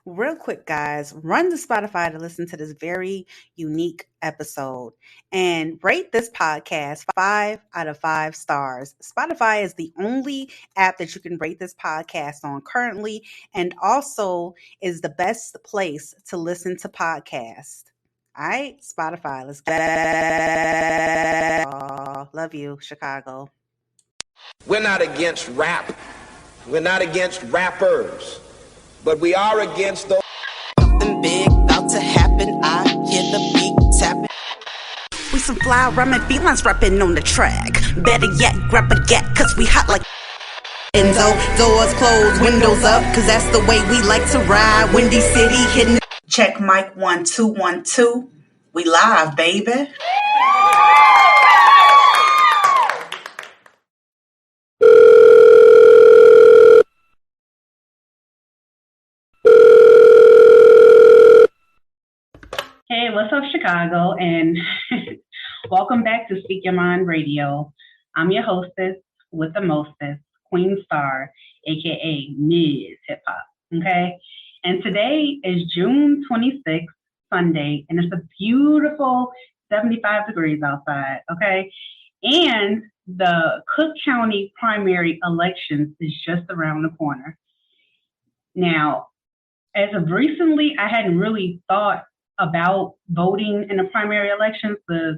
Real quick, guys, run to Spotify to listen to this very unique episode and rate this podcast 5 out of 5 stars. Spotify is the only app that you can rate this podcast on currently, and also is the best place to listen to podcasts. All right, Spotify, let's go. Love you, Chicago. We're not against rap. We're not against rappers. But we are against those. Something big about to happen. I hear the beat tapping. We some fly rhyming felines rapping on the track. Better yet, grab a gat, cause we hot like Enzo, doors closed, windows up, cause that's the way we like to ride. Windy City hitting. Check mic 1 2 1 2. We live, baby. Hey, what's up, Chicago? And welcome back to Speak Your Mind Radio. I'm your hostess with the mostest, Queen Star, aka Ms. Hip Hop. Okay, and today is June 26th, Sunday, and it's a beautiful 75 degrees outside. Okay, and the Cook County primary elections is just around the corner. Now, as of recently, I hadn't really thought about voting in the primary elections because,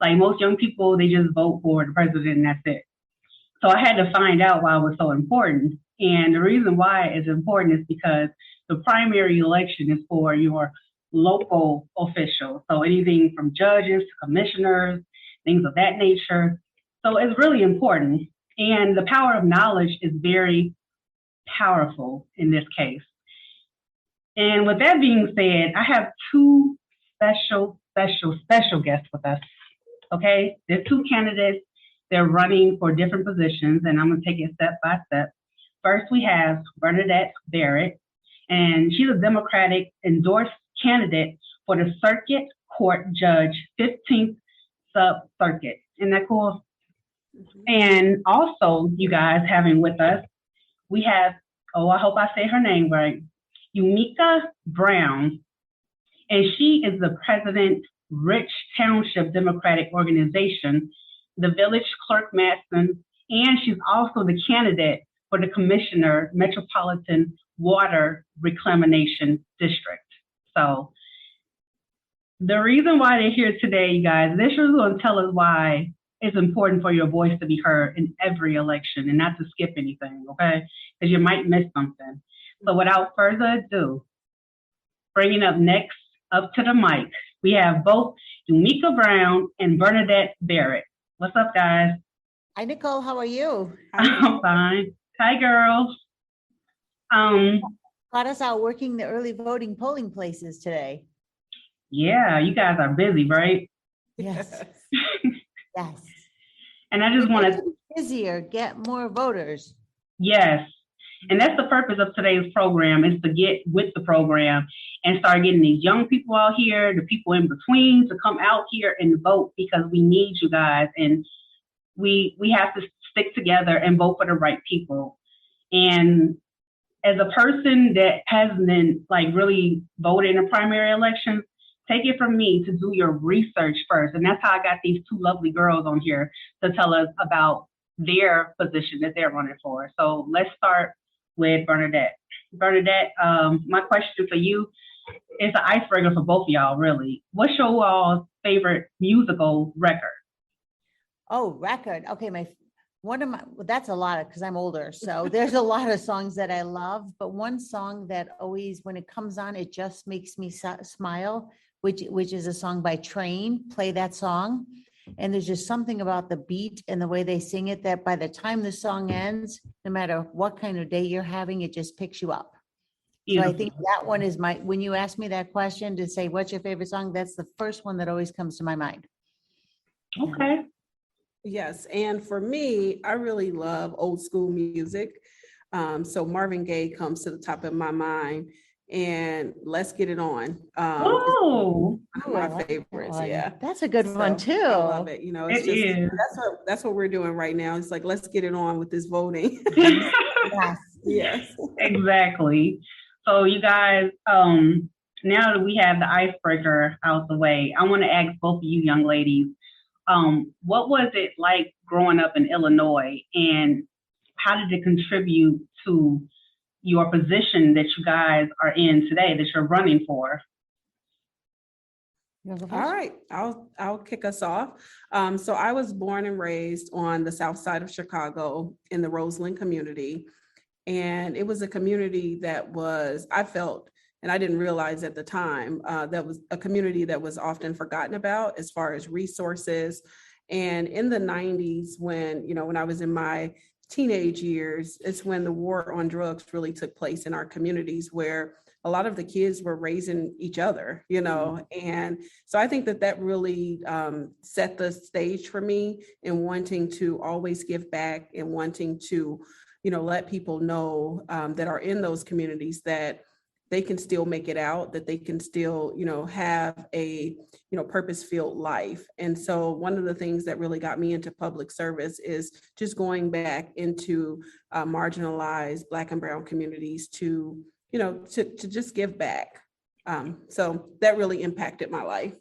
like most young people, they just vote for the president and that's it. So I had to find out why it was so important. And the reason why it's important is because the primary election is for your local officials. So anything from judges to commissioners, things of that nature. So it's really important. And the power of knowledge is very powerful in this case. And with that being said, I have two special guests with us. Okay, there are two candidates. They're running for different positions, and I'm going to take it step by step. First, we have Bernadette Barrett, and she's a Democratic endorsed candidate for the Circuit Court Judge 15th Sub-Circuit. Isn't that cool? And also, you guys having with us, we have, I hope I say her name right, Yumeka Brown, and she is the president, Rich Township Democratic Organization, the village clerk Matson, and she's also the candidate for the commissioner, Metropolitan Water Reclamation District. So the reason why they're here today, you guys, this is going to tell us why it's important for your voice to be heard in every election and not to skip anything, okay? Because you might miss something. So without further ado, bringing up next up to the mic, we have both Yumeka Brown and Bernadette Barrett. What's up, guys? Hi, Nicole. How are you? I'm fine. Hi, girls. Got us out working the early voting polling places today. Yeah, you guys are busy, right? Yes. Yes. And I just want to busier, get more voters. Yes. And that's the purpose of today's program, is to get with the program and start getting these young people out here, the people in between, to come out here and vote, because we need you guys, and we have to stick together and vote for the right people. And as a person that hasn't really voted in a primary election, take it from me to do your research first. And that's how I got these two lovely girls on here to tell us about their position that they're running for. So let's start with Bernadette. Bernadette, my question for you is an icebreaker for both of y'all, really. What's your all's favorite musical record? Oh, record. Okay, that's a lot because I'm older. So there's a lot of songs that I love, but one song that always, when it comes on, it just makes me smile, which is a song by Train. Play that song. And there's just something about the beat and the way they sing it that by the time the song ends, no matter what kind of day you're having, it just picks you up. Beautiful. So I think that one is when you ask me that question to say, what's your favorite song? That's the first one that always comes to my mind. Okay. Yes. And for me, I really love old school music. So Marvin Gaye comes to the top of my mind. And Let's Get It On. Oh, one of my favorites. Yeah, that's a good one too. I love it. You know, it's that's what we're doing right now. It's like, let's get it on with this voting. Yes. Yes. Exactly. So you guys, now that we have the icebreaker out the way, I want to ask both of you young ladies, what was it like growing up in Illinois, and how did it contribute to your position that you guys are in today, that you're running for? You wanna go All first? right, I'll kick us off. So I was born and raised on the south side of Chicago in the Roseland community. And it was a community that I felt, and I didn't realize at the time, that was a community that was often forgotten about as far as resources. And in the 90s, when I was in my teenage years, it's when the war on drugs really took place in our communities, where a lot of the kids were raising each other, and so I think that really set the stage for me in wanting to always give back and wanting to, let people know that are in those communities that they can still make it out, that they can still, have a, purpose-filled life. And so one of the things that really got me into public service is just going back into marginalized Black and Brown communities to just give back. So that really impacted my life.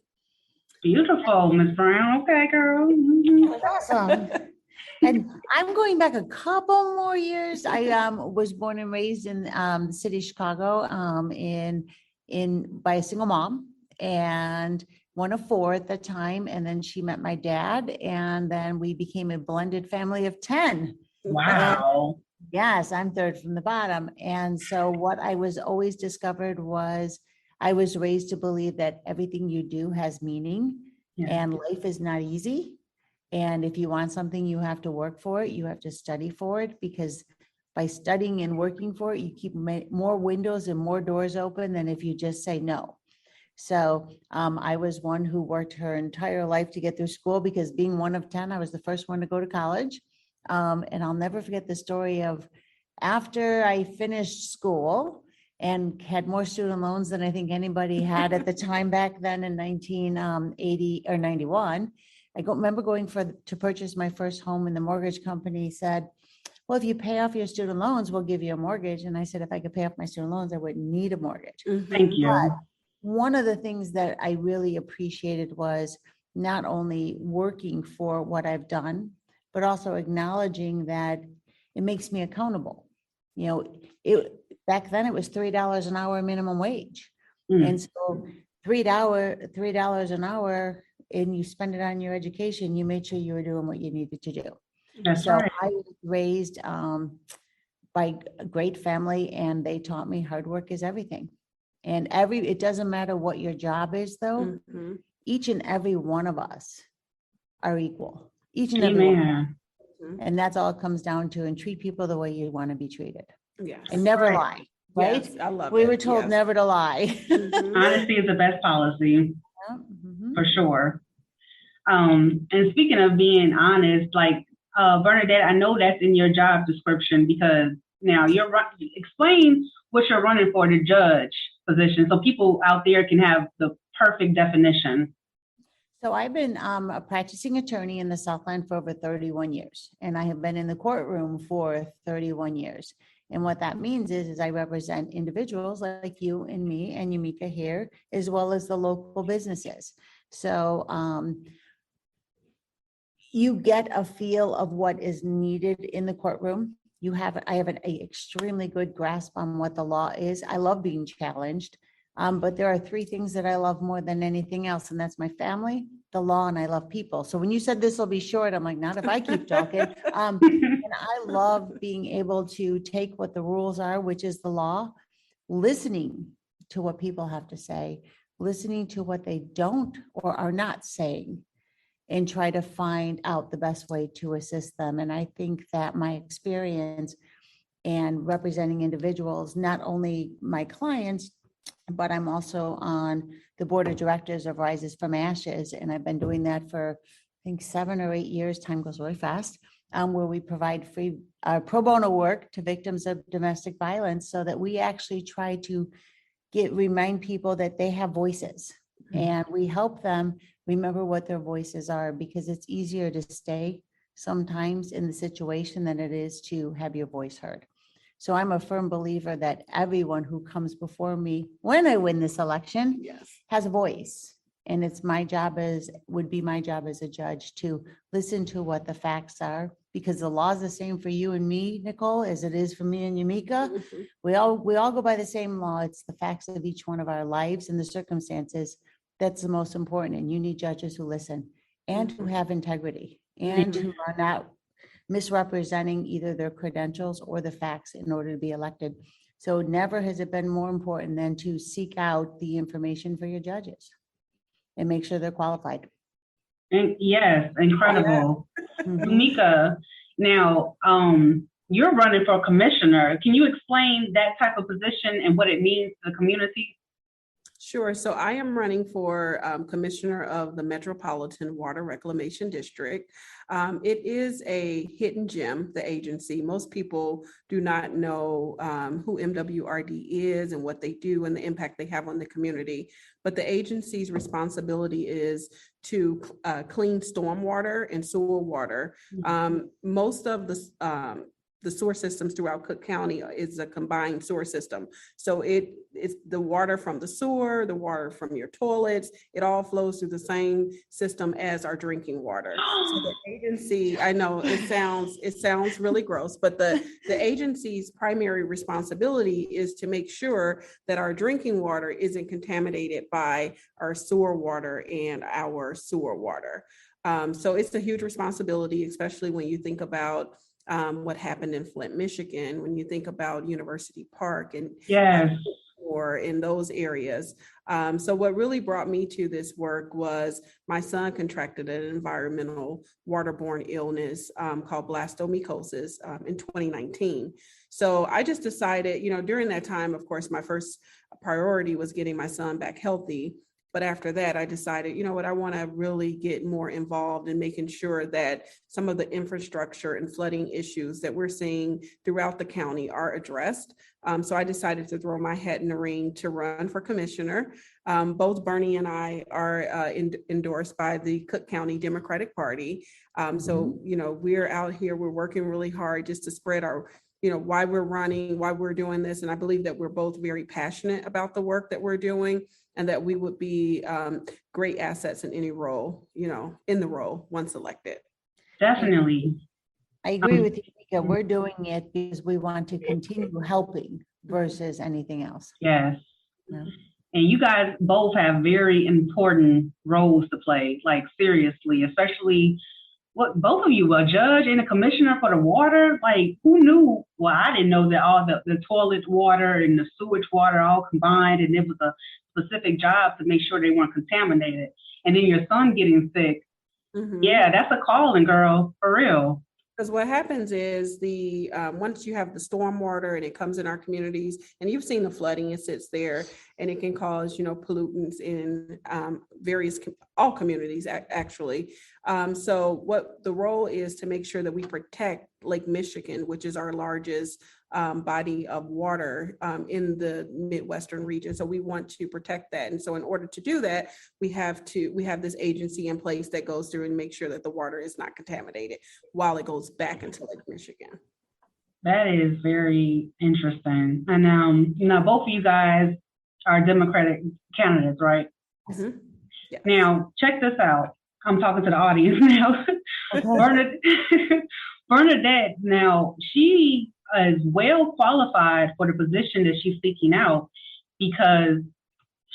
Beautiful, Ms. Brown. Okay, girl. Mhm. That's awesome. And I'm going back a couple more years. I was born and raised in the city of Chicago, by a single mom, and one of four at the time. And then she met my dad, and then we became a blended family of 10. Wow. Yes, I'm third from the bottom. And so what I was always discovered was I was raised to believe that everything you do has meaning, and life is not easy. And if you want something, you have to work for it. You have to study for it, because by studying and working for it, you keep more windows and more doors open than if you just say no. So I was one who worked her entire life to get through school, because being one of 10, I was the first one to go to college. And I'll never forget the story of after I finished school and had more student loans than I think anybody had at the time back then in 1980 or 91. I remember going to purchase my first home, and the mortgage company said, well, if you pay off your student loans, we'll give you a mortgage. And I said, if I could pay off my student loans, I wouldn't need a mortgage. Thank you. But one of the things that I really appreciated was not only working for what I've done, but also acknowledging that it makes me accountable. Back then it was $3 an hour minimum wage. And so $3 an hour, and you spend it on your education, you made sure you were doing what you needed to do. That's So right. I was raised by a great family, and they taught me hard work is everything. And it doesn't matter what your job is, though. Each and every one of us are equal. Each and every one. Amen. And that's all it comes down to, and treat people the way you want to be treated. Yes. And never Right. lie, right? Yes, I love We it. were told Yes. never to lie. Mhm. Honesty is the best policy, Yeah, mhm. for sure. And speaking of being honest, like Bernadette, I know that's in your job description, because now explain what you're running for, the judge position, so people out there can have the perfect definition. So I've been a practicing attorney in the Southland for over 31 years, and I have been in the courtroom for 31 years. And what that means is I represent individuals like you and me and Yumeka here, as well as the local businesses. So you get a feel of what is needed in the courtroom. I have an extremely good grasp on what the law is. I love being challenged. But there are three things that I love more than anything else, and that's my family, the law, and I love people. So when you said this will be short, I'm like, not if I keep talking. And I love being able to take what the rules are, which is the law, listening to what people have to say, listening to what they don't or are not saying, and try to find out the best way to assist them. And I think that my experience and representing individuals, not only my clients, but I'm also on the board of directors of Rises from Ashes. And I've been doing that for, I think, 7 or 8 years. Time goes really fast, where we provide free pro bono work to victims of domestic violence, so that we actually try to remind people that they have voices, and we help them remember what their voices are, because it's easier to stay sometimes in the situation than it is to have your voice heard. So I'm a firm believer that everyone who comes before me, when I win this election, has a voice. And it's would be my job as a judge to listen to what the facts are, because the law is the same for you and me, Nicole, as it is for me and Yumeka. We all go by the same law. It's the facts of each one of our lives and the circumstances. That's the most important. And you need judges who listen and who have integrity and who are not misrepresenting either their credentials or the facts in order to be elected. So never has it been more important than to seek out the information for your judges and make sure they're qualified. And yes, incredible. Yumeka, now you're running for commissioner. Can you explain that type of position and what it means to the community? Sure. So I am running for commissioner of the Metropolitan Water Reclamation District. It is a hidden gem, the agency. Most people do not know who MWRD is and what they do and the impact they have on the community. But the agency's responsibility is to clean stormwater and sewer water. Most of the sewer systems throughout Cook County is a combined sewer system. So it's the water from the sewer, the water from your toilets, it all flows through the same system as our drinking water. So the agency, I know it sounds really gross, but the agency's primary responsibility is to make sure that our drinking water isn't contaminated by our sewer water and our sewer water. So it's a huge responsibility, especially when you think about what happened in Flint, Michigan, when you think about University Park and or in those areas. So what really brought me to this work was my son contracted an environmental waterborne illness called blastomycosis in 2019. So I just decided, during that time, of course, my first priority was getting my son back healthy. But after that, I decided, I want to really get more involved in making sure that some of the infrastructure and flooding issues that we're seeing throughout the county are addressed. So I decided to throw my hat in the ring to run for commissioner. Both Bernie and I are endorsed by the Cook County Democratic Party. So, we're out here, we're working really hard just to spread our why we're running, why we're doing this. And I believe that we're both very passionate about the work that we're doing and that we would be great assets in any role, in the role once elected. Definitely. I agree with you, Mika. We're doing it because we want to continue helping versus anything else. Yes. Yeah. And you guys both have very important roles to play, like seriously, especially both of you, a judge and a commissioner for the water. Like, who knew? Well, I didn't know that all the toilet water and the sewage water all combined, and it was a specific job to make sure they weren't contaminated. And then your son getting sick. Yeah, that's a calling, girl, for real. Because what happens is once you have the storm water and it comes in our communities, and you've seen the flooding, it sits there and it can cause, pollutants in all communities actually. So what the role is to make sure that we protect Lake Michigan, which is our largest body of water in the Midwestern region. So we want to protect that. And so in order to do that, we have this agency in place that goes through and makes sure that the water is not contaminated while it goes back into Lake Michigan. That is very interesting. And both of you guys are Democratic candidates, right? Mm-hmm. Yes. Now, check this out. I'm talking to the audience now. Bernadette, now she is well qualified for the position that she's seeking out because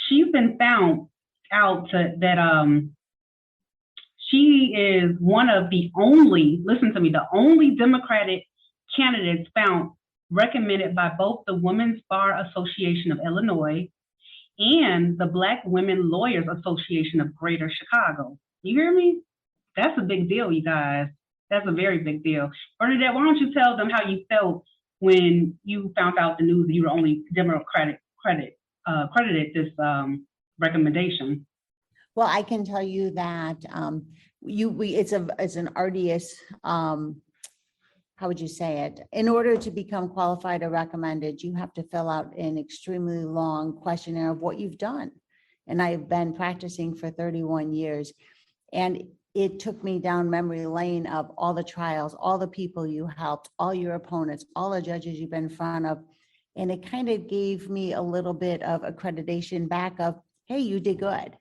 she's been found out that she is one of the only, listen to me, the only Democratic candidates found recommended by both the Women's Bar Association of Illinois and the Black Women Lawyers Association of Greater Chicago. You hear me? That's a big deal, you guys. That's a very big deal. Bernadette, why don't you tell them how you felt when you found out the news that you were only Democratic credited this recommendation? Well, I can tell you that it's an arduous, how would you say it? In order to become qualified or recommended, you have to fill out an extremely long questionnaire of what you've done. And I have been practicing for 31 years. And it took me down memory lane of all the trials, all the people you helped, all your opponents, all the judges you've been in front of. And it kind of gave me a little bit of accreditation back of, hey, you did good.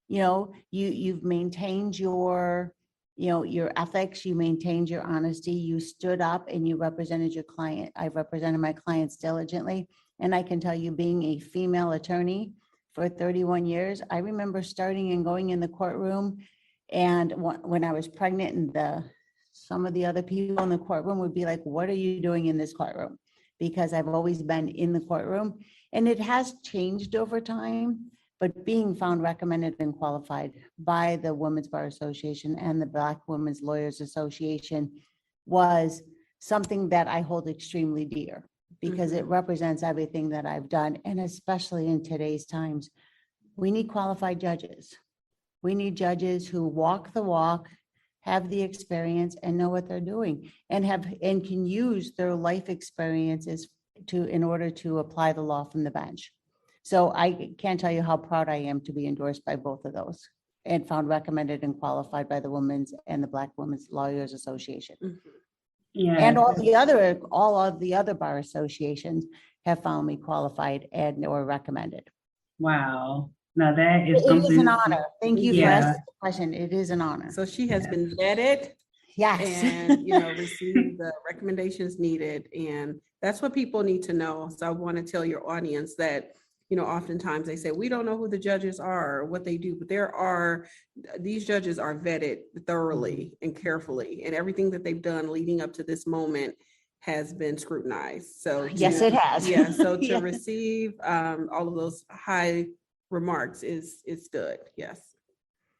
You know, you've maintained your, you know, your ethics, you maintained your honesty, you stood up and you represented your client. I represented my clients diligently. And I can tell you, being a female attorney for 31 years, I remember starting and going in the courtroom. And when I was pregnant, and some of the other people in the courtroom would be like, what are you doing in this courtroom? Because I've always been in the courtroom, and it has changed over time. But being found recommended and qualified by the Women's Bar Association and the Black Women's Lawyers Association was something that I hold extremely dear, because it represents everything that I've done. And especially in today's times, we need qualified judges. We need judges who walk the walk, have the experience, and know what they're doing, and can use their life experiences in order to apply the law from the bench. So I can't tell you how proud I am to be endorsed by both of those and found recommended and qualified by the Women's and the Black Women's Lawyers Association. Yeah. And all of the other bar associations have found me qualified and or recommended. Wow. Now that is It something. is an honor. Thank you for Yeah. asking the question. It is an honor. So she has been vetted Yes. and, received the recommendations needed. And that's what people need to know. So I want to tell your audience that, oftentimes they say, we don't know who the judges are or what they do, but these judges are vetted thoroughly and carefully, and everything that they've done leading up to this moment has been scrutinized. So Yes, it has. Yeah. So to Yeah. receive all of those high remarks is good. Yes.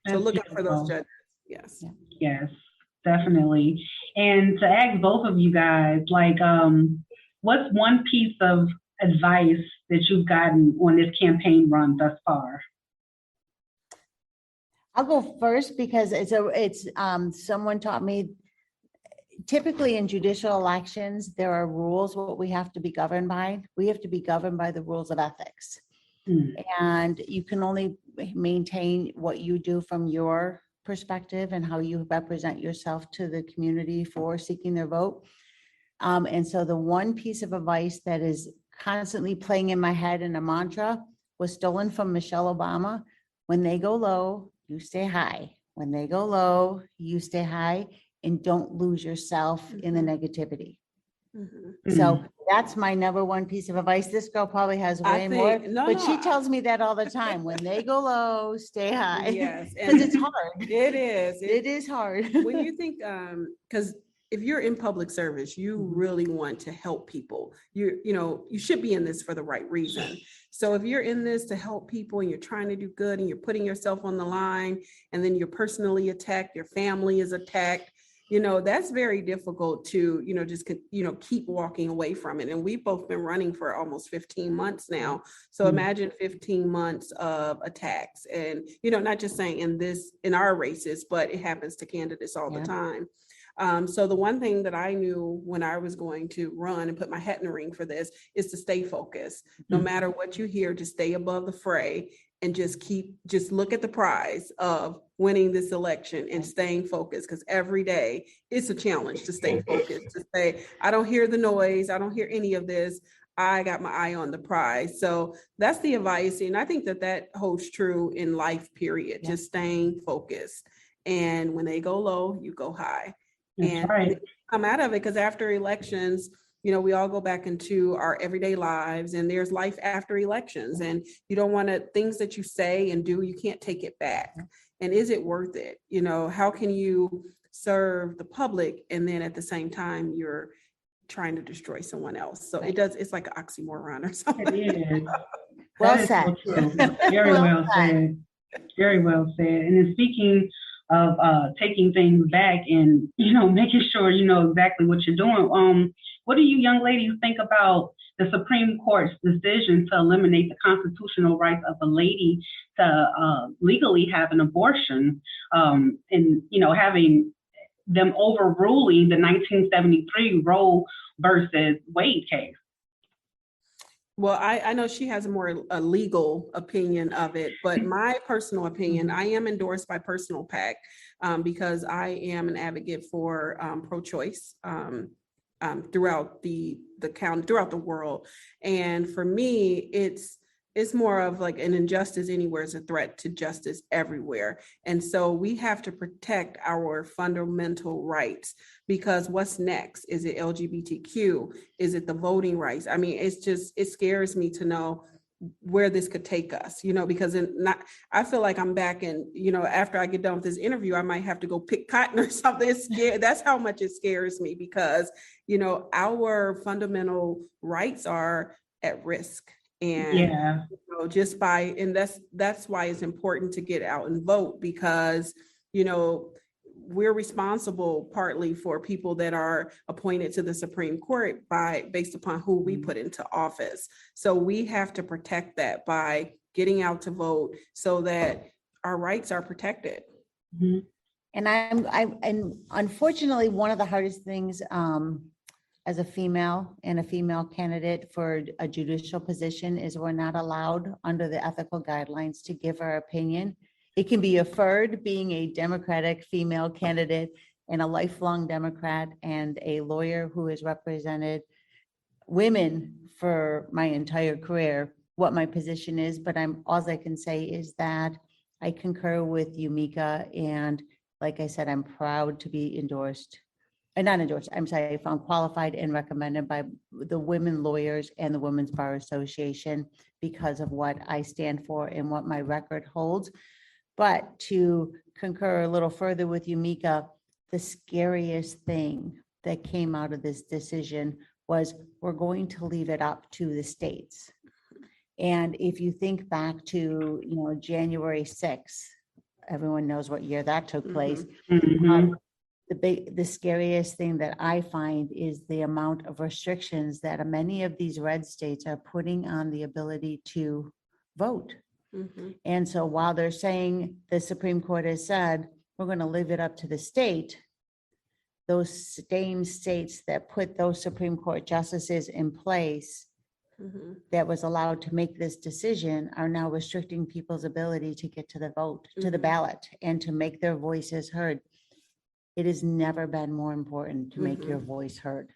So That's look out for those beautiful. judges. Yes. Yes, definitely. And to ask both of you guys, like, what's one piece of advice that you've gotten on this campaign run thus far? I'll go first because it's someone taught me, typically in judicial elections, there are rules what we have to be governed by. We have to be governed by the rules of ethics. And you can only maintain what you do from your perspective and how you represent yourself to the community for seeking their vote. And so the one piece of advice that is constantly playing in my head in a mantra was stolen from Michelle Obama. When they go low, you stay high. When they go low, you stay high, and don't lose yourself in the negativity. So that's my number one piece of advice. This girl probably has way more, but she tells me that all the time. When they go low, stay high. Yes. Because it's hard. It is. It is hard. When you think, because if you're in public service, you really want to help people. You should be in this for the right reason. So if you're in this to help people and you're trying to do good and you're putting yourself on the line, and then you're personally attacked, your family is attacked, that's very difficult to, just, keep walking away from it. And we've both been running for almost 15 months now. So imagine 15 months of attacks, and, not just saying in our races, but it happens to candidates all the time. So the one thing that I knew when I was going to run and put my hat in the ring for this is to stay focused. No matter what you hear, just stay above the fray and just look at the prize of winning this election and staying focused, because every day it's a challenge to stay focused, to say, I don't hear the noise, I don't hear any of this, I got my eye on the prize. So that's the advice. And I think that holds true in life, period, just staying focused. And when they go low, you go high. And right. Come out of it, because after elections, we all go back into our everyday lives, and there's life after elections, and you don't want to, things that you say and do, you can't take it back. And is it worth it? How can you serve the public and then at the same time you're trying to destroy someone else? So it's like an oxymoron or something. It is. Well said. Very well said. Very well said. And then speaking of taking things back and, making sure you know exactly what you're doing. What do you young ladies think about the Supreme Court's decision to eliminate the constitutional rights of a lady to legally have an abortion, and, having them overruling the 1973 Roe versus Wade case? Well, I know she has a legal opinion of it, but my personal opinion, I am endorsed by Personal PAC because I am an advocate for pro-choice throughout the county, throughout the world. And for me, it's more of like an injustice anywhere is a threat to justice everywhere. And so we have to protect our fundamental rights, because what's next? Is it LGBTQ? Is it the voting rights? I mean, it scares me to know where this could take us, because I feel like I'm back in, after I get done with this interview, I might have to go pick cotton or something. It's scary. That's how much it scares me, because, our fundamental rights are at risk. And just and that's why it's important to get out and vote, because we're responsible partly for people that are appointed to the Supreme Court based upon who we put into office. So we have to protect that by getting out to vote so that our rights are protected. Mm-hmm. And unfortunately, one of the hardest things as a female and a female candidate for a judicial position is we're not allowed under the ethical guidelines to give our opinion. It can be inferred, being a Democratic female candidate and a lifelong Democrat and a lawyer who has represented women for my entire career, what my position is. But all I can say is that I concur with Yumeka, and like I said, I'm proud to be found qualified and recommended by the women lawyers and the Women's Bar Association because of what I stand for and what my record holds. But to concur a little further with Yumeka, the scariest thing that came out of this decision was we're going to leave it up to the states. And if you think back to, January 6th, everyone knows what year that took place. Mm-hmm. The scariest thing that I find is the amount of restrictions that many of these red states are putting on the ability to vote. Mm-hmm. And so while they're saying, the Supreme Court has said, we're going to leave it up to the state, those same states that put those Supreme Court justices in place that was allowed to make this decision are now restricting people's ability to get to the vote, to the ballot, and to make their voices heard. It has never been more important to make your voice heard,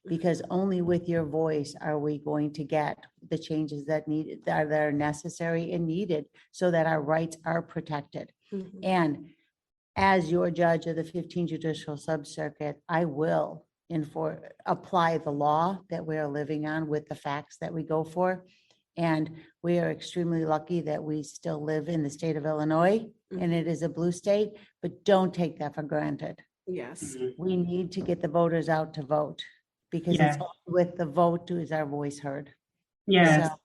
because only with your voice are we going to get the changes that are necessary and needed so that our rights are protected. And as your judge of the 15th Judicial Sub-Circuit, I will apply the law that we are living on with the facts that we go for. And we are extremely lucky that we still live in the state of Illinois, and it is a blue state, but don't take that for granted. Yes. We need to get the voters out to vote, because it's only with the vote is our voice heard. Yes. So,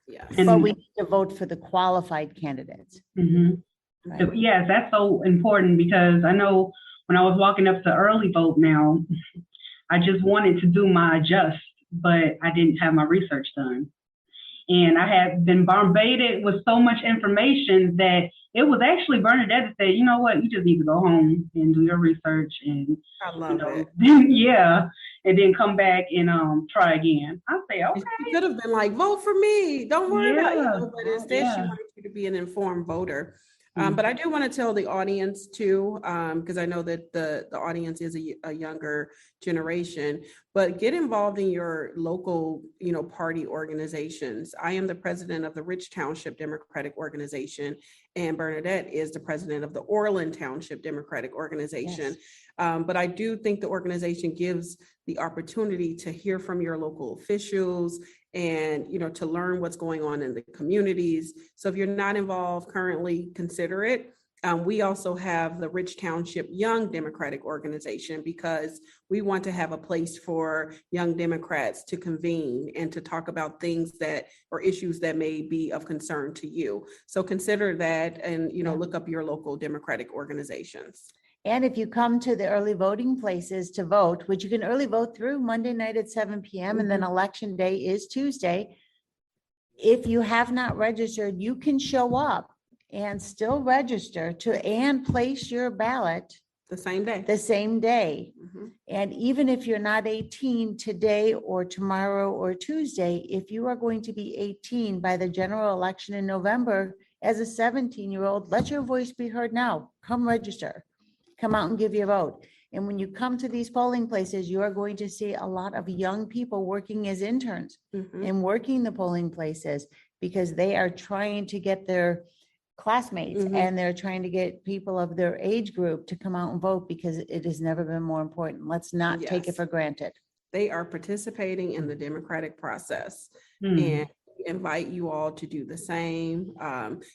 yes. but we need to vote for the qualified candidates. Right? Yes, that's so important, because I know when I was walking up to early vote now, I just wanted to do my just, but I didn't have my research done. And I had been bombarded with so much information that it was actually Bernadette that said, you know what, you just need to go home and do your research. And I love it. And then come back and try again. I say, okay. She could have been like, vote for me. Don't worry about it. But instead, she wanted you to be an informed voter. But I do want to tell the audience too, because I know that the audience is a younger generation, but get involved in your local, party organizations. I am the president of the Rich Township Democratic Organization, and Bernadette is the president of the Orland Township Democratic Organization. Yes. But I do think the organization gives the opportunity to hear from your local officials and, to learn what's going on in the communities. So if you're not involved currently, consider it. We also have the Rich Township Young Democratic Organization, because we want to have a place for young Democrats to convene and to talk about things or issues that may be of concern to you. So consider that and, look up your local Democratic organizations. And if you come to the early voting places to vote, which you can early vote through Monday night at 7 p.m. and then election day is Tuesday. If you have not registered, you can show up and still register and place your ballot The same day. the same day. Mhm. And even if you're not 18 today or tomorrow or Tuesday, if you are going to be 18 by the general election in November, as a 17-year-old, let your voice be heard now. Come register. Come out and give your vote. And when you come to these polling places, you are going to see a lot of young people working as interns Mhm. and working the polling places because they are trying to get their classmates Mhm. and they're trying to get people of their age group to come out and vote because it has never been more important. Let's not take it Yes. for granted. They are participating in the democratic process. Hmm. And we invite you all to do the same.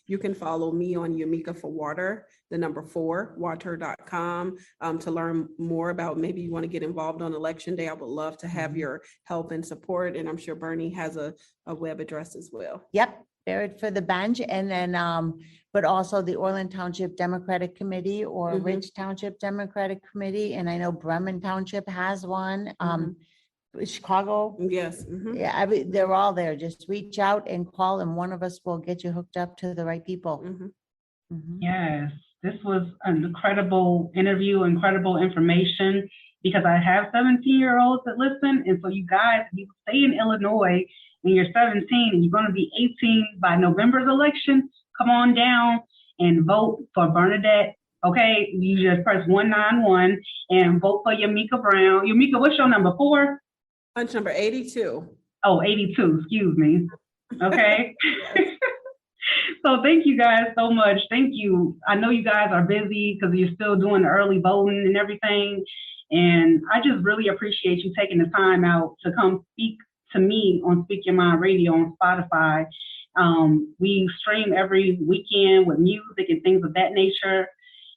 You can follow me on Yumeka for Water, the number 4, water.com, to learn more about maybe you want to get involved on election day. I would love to have your help and support. And I'm sure Bernie has a web address as well. Yep, Barrett for the bench, and then, but also the Orland Township Democratic Committee or Mhm. Rich Township Democratic Committee, and I know Bremen Township has one, Chicago. Yes. Mhm. Yeah, I mean, they're all there. Just reach out and call, and one of us will get you hooked up to the right people. Mhm. Mhm. Yes, this was an incredible interview, incredible information, because I have 17-year-olds that listen. And so you guys, you stay in Illinois when you're 17 and you're going to be 18 by November's election, come on down and vote for Bernadette. Okay, you just press 191 and vote for Yumeka Brown. Yumeka, what's your number? 4? Punch number 82. Oh, 82, excuse me. Okay. Yes. So thank you guys so much. Thank you. I know you guys are busy because you're still doing the early voting and everything. And I just really appreciate you taking the time out to come speak to me on Speak Your Mind Radio on Spotify. We stream every weekend with music and things of that nature.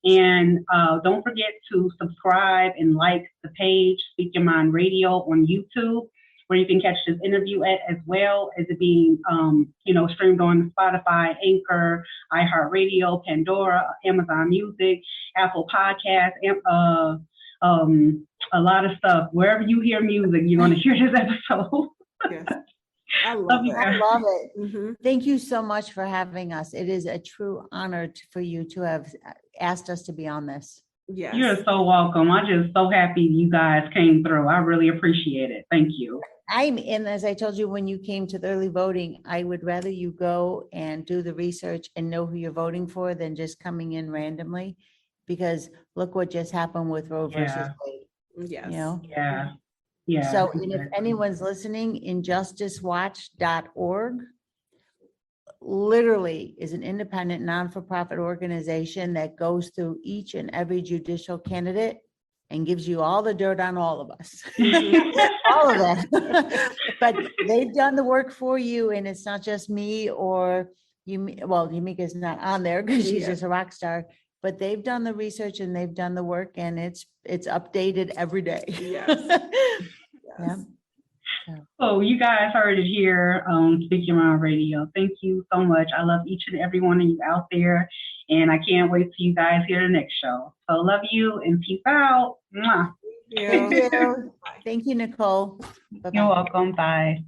And don't forget to subscribe and like the page, Speak Your Mind Radio on YouTube, where you can catch this interview at, as well as it being, streamed on Spotify, Anchor, iHeartRadio, Pandora, Amazon Music, Apple Podcasts, a lot of stuff. Wherever you hear music, you're going to hear this episode. Yes. I love you it. I love it. Mhm. Thank you so much for having us. It is a true honor for you to have asked us to be on this. Yes. You're so welcome. I'm just so happy you guys came through. I really appreciate it. Thank you. And as I told you, when you came to the early voting, I would rather you go and do the research and know who you're voting for than just coming in randomly. Because look what just happened with Roe versus Yeah. Wade, Yes. you know? Yeah. Yeah. So, and if exactly. anyone's listening, injusticewatch.org literally is an independent, non-for-profit organization that goes through each and every judicial candidate and gives you all the dirt on all of us. All of it. But they've done the work for you, and it's not just me or you. Well, Yumeka's not on there because she's Yeah. just a rock star. But they've done the research and they've done the work, and it's updated every day. Yes. Yeah. So you guys heard it here on Speak Your Mind Radio. Thank you so much. I love each and every one of you out there, and I can't wait till you guys hear the next show. So love you and peace out. Mwah. Thank you. Thank you, Nicole. Bye-bye. You're welcome. Bye.